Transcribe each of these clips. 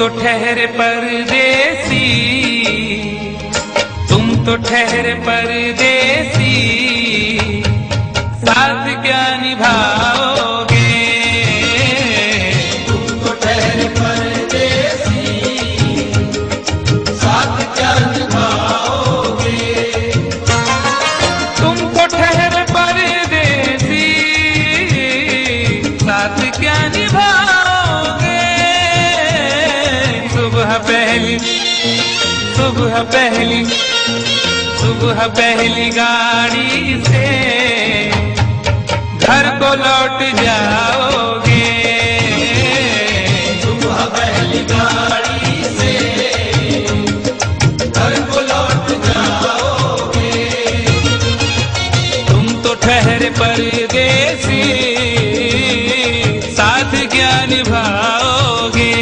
तो ठहरे परदेसी, तुम तो ठहरे परदेसी, साथ क्या निभाओगे? तुम तो ठहरे परदेसी, साथ क्या निभाओगे? तुम तो ठहरे परदेसी, साथ क्या निभाओगे? सुबह पहली, सुबह पहली, सुबह पहली गाड़ी से घर को लौट जाओगे। सुबह पहली गाड़ी से घर को लौट जाओगे। तुम तो ठहरे परदेसी, साथ क्या निभाओगे?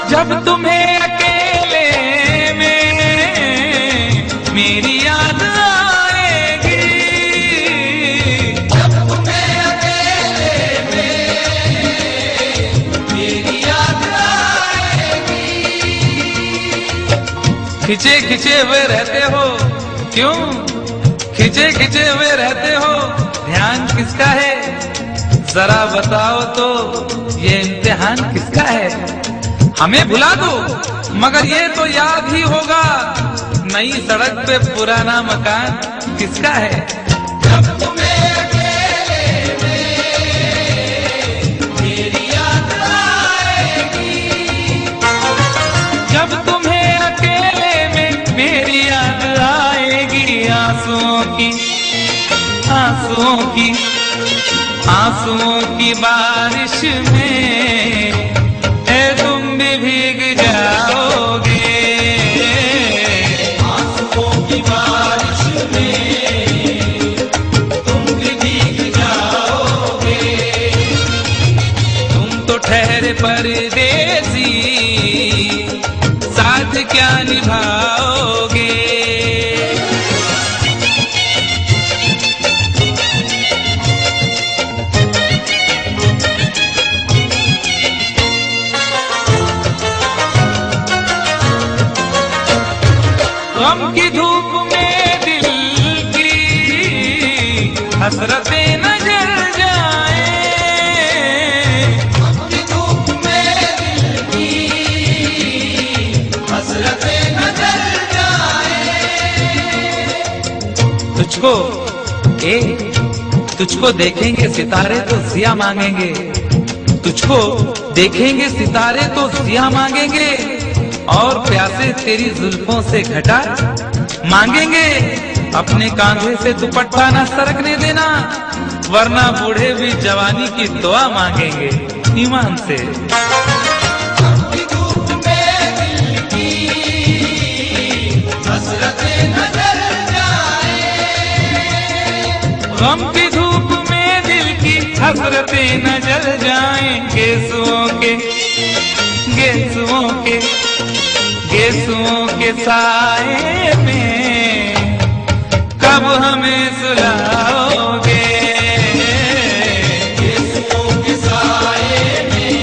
जब तुम्हें अकेले में मेरी याद आएगी, जब तुम्हें अकेले में मेरी याद आएगी। खिंचे खिंचे हुए रहते हो, क्यों खिंचे खिंचे हुए रहते हो? ध्यान किसका है जरा बताओ तो, ये इम्तिहान किसका है? हमें भुला दो मगर ये तो याद ही होगा, नई सड़क पे पुराना मकान किसका है? जब तुम्हें अकेले में मेरी याद आएगी, जब तुम्हें अकेले में मेरी याद आएगी। आंसुओं की, आंसुओं की, आंसुओं की बारिश में तुम भी भीग जाओगे। आंसुओं की बारिश में तुम भी भीग जाओगे। तुम तो ठहरे परदेसी, साथ क्या निभाओगे? गम की धूप में दिल की हसरतें न जल जाए, गम की धूप में दिल की हसरतें न जल जाए। तुझको तुझको देखेंगे सितारे तो जिया मांगेंगे, तुझको देखेंगे सितारे तो जिया मांगेंगे, और प्यासे तेरी जुल्फों से घटा मांगेंगे। अपने कांधे से दुपट्टा न सरकने देना, वरना बूढ़े भी जवानी की दुआ मांगेंगे ईमान से। गम की धूप में दिल की हसरतें न जल जाए। गम की धूप में दिल की हसरतें न जल जाएं। गेसुओं के, गेसुओं के, गेसुओं के साए में कब हमें सुलाओगे? गेसुओं के साए में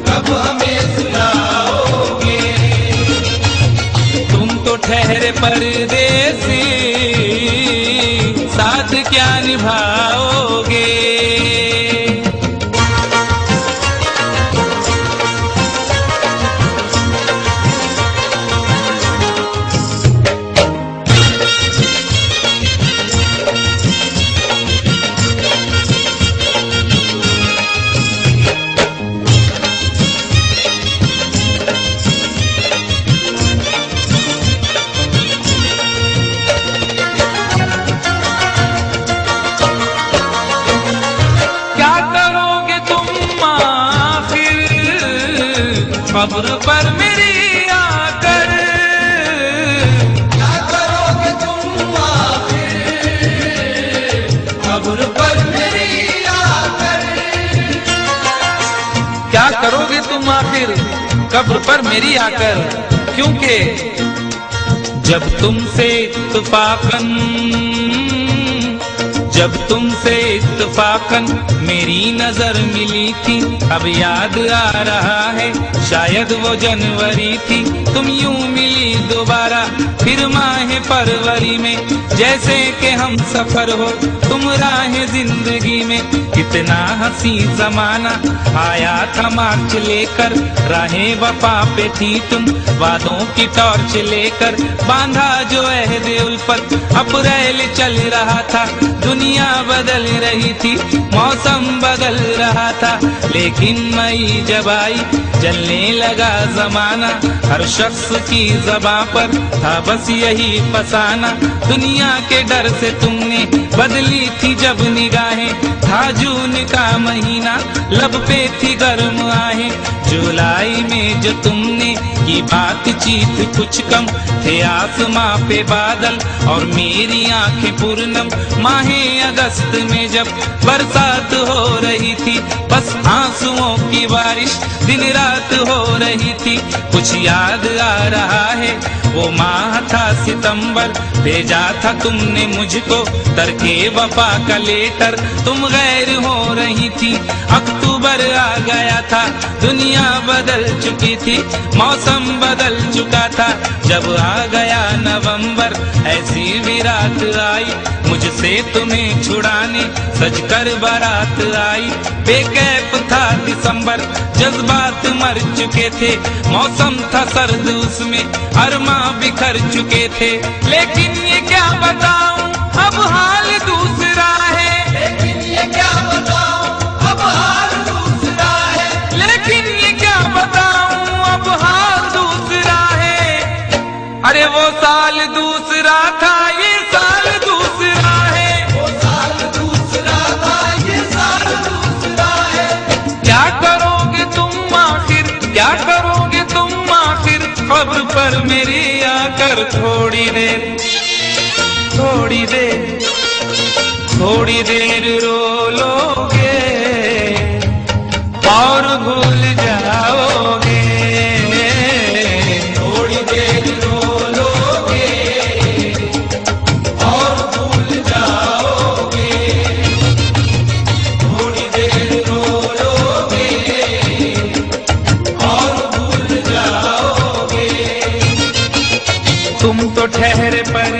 कब हमें सुलाओगे? तुम तो ठहरे परदेसी, साथ क्या निभाओगे? कब्र पर मेरी आकर क्या करोगे तुम आखिर फिर कब्र पर मेरी आकर, क्योंकि जब तुमसे इत्तफाकन मेरी नजर मिली थी, अब याद आ रहा है शायद वो जनवरी थी। तुम यूं मिली दोबारा फिर माह फरवरी में, जैसे कि हम सफर हो तुम राह जिंदगी में। कितना हंसी जमाना आया था मार्च लेकर, राहें वफा पे थी तुम वादों की टॉर्च लेकर। बांधा जो अहद उल्फत अप्रैल चल रहा था, दुनिया बदल रही थी, मौसम बदल रहा था। लेकिन मई जब आई जलने लगा जमाना, हर शख्स की ज़बां पर था बस यही फसाना। दुनिया के डर से तुमने बदली थी जब निगाहें, था जून का महीना लब पे थी गर्म आहें। जुलाई में जो तुमने की बातचीत कुछ कम थे आसमां पे बादल और मेरी आंखें पूर्णम। माहे अगस्त में जब बरसात हो रही थी, बस आंसुओं की बारिश दिन रात हो रही थी। कुछ याद आ रहा है वो माह था सितंबर, भेजा था तुमने मुझको तरके वफा का लेटर। तुम गैर हो रही थी, अक्टूबर आ गया था, दुनिया बदल चुकी थी, मौसम बदल चुका था। जब आ गया नवंबर ऐसी भी रात आई, मुझसे तुम्हें छुड़ाने सजकर बारात आई। बेकैफ था दिसंबर, जज्बात मर चुके थे, मौसम था सर्द उसमें अरमा बिखर चुके थे। लेकिन ये क्या बताऊं अब हाल दूसरा है, लेकिन ये क्या बताऊं अब हाल दूसरा है, लेकिन ये क्या बताऊं अब हाल दूसरा है। अरे वो साल दूसरा था, ये साल दूसरा है, वो साल दूसरा था, ये साल दूसरा है। क्या करोगे तुम आखिर, क्या करोगे तुम आखिर, खबर पर मेरी आकर थोड़ी देर, थोड़ी देर, थोड़ी देर रो लोगे और भूल जाओगे। थोड़ी देर रो लोगे और भूल जाओगे, थोड़ी देर रो लोगे और भूल जाओगे। तुम तो ठहरे पर